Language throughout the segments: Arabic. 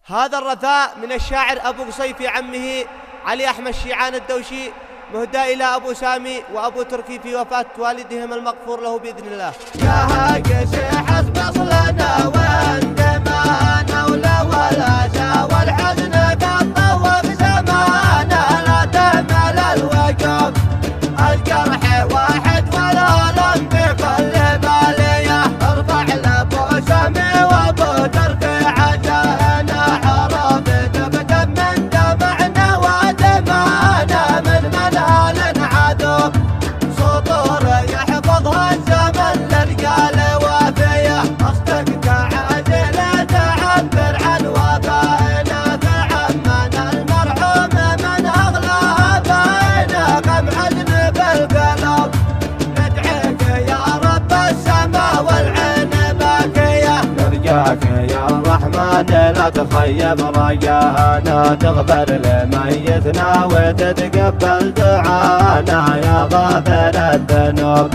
هذا الرثاء من الشاعر أبو قصي في عمه علي أحمد شيعان الدوشي، مهدى إلى أبو سامي وأبو تركي في وفاة والدهم المغفور له بإذن الله. يا هاجس حسب أصلنا وانتمانا ولو الأسى والحزن قد طوف زمانا، لا تهمل الوقوف الجرح واحد والألم بكل بالية، ارفع لأبو سامي وأبو تركي عزانا، حرام تبدأ من دمعنا ودمانا، من منال عذوب سطور يحفظها الزمن للقال وافية، قصدك تعادل تعبر عن وفائنا، فعمنا المرحوم من أغلى بينا، كم حزن بالقلب ندعيك يا رب السما والعين باكية، نرجاك يا الرحمن لا تخيب رجانا، تغفر لميتنا وتتقبل دعانا، يا غافر الذنوب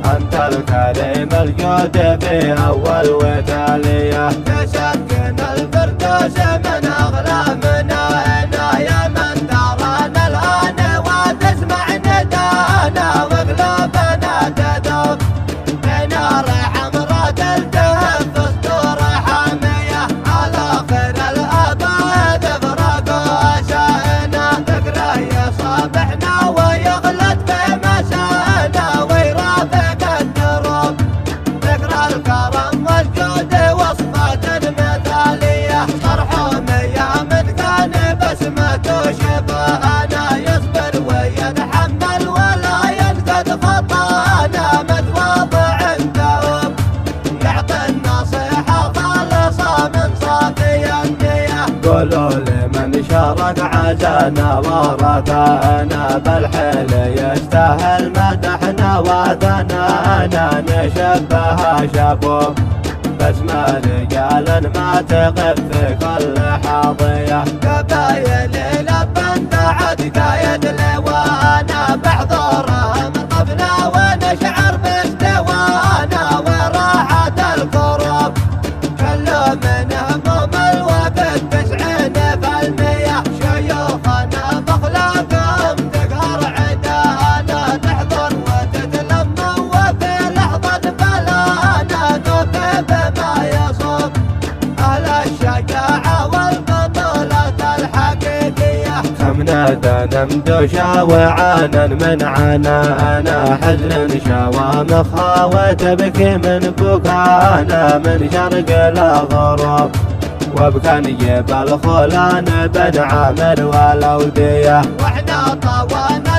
أنت الكريم الجود في أول وتالية، تسكن الفردوس من أغلامنا هنا، يا من ترانا الآن وتسمع ندانا، وقلوبنا تذوب بنار حمراء تلتهب في صدور حامية، على خير الآباء تفرقوا أسانا، ذكره يصابحنا ويغلط في مسانا، ويرافق الدروب ذكر الكرم والجود وصفات مثالية، مرحوم يا من كان بسمته شفانا، يصبر ويتحمل ولا ينقذ خطانا، متواضع عندهم يعطي النصيحة خالصة من صافي النية، قولوا لمن شارك عزانا ورثانا، بالحيل يستاهل مدحنا وثنانا، نشبه شبوب بس ما رجال ما تقف في كل حاضية، قبايل لبن بعد قايد لوانا، بحضورهم طفنا ونشعر باستوانا، وراحة الكروب كله من هموم الوقت 90%، شيوخنا بأخلاقهم تقهر عدانا، تحضر وتتلم وفي لحظة بلانا، توفي بما يصوب أهل الشجاعة والبطولة الحقيقية، خمنة نمدوشا وعانا من عنانا، حزن شوامخها وتبكي من بكانا، من شرق الغروب وبكى نجيب الخولان بن عامر والأودية، واحنا طوانا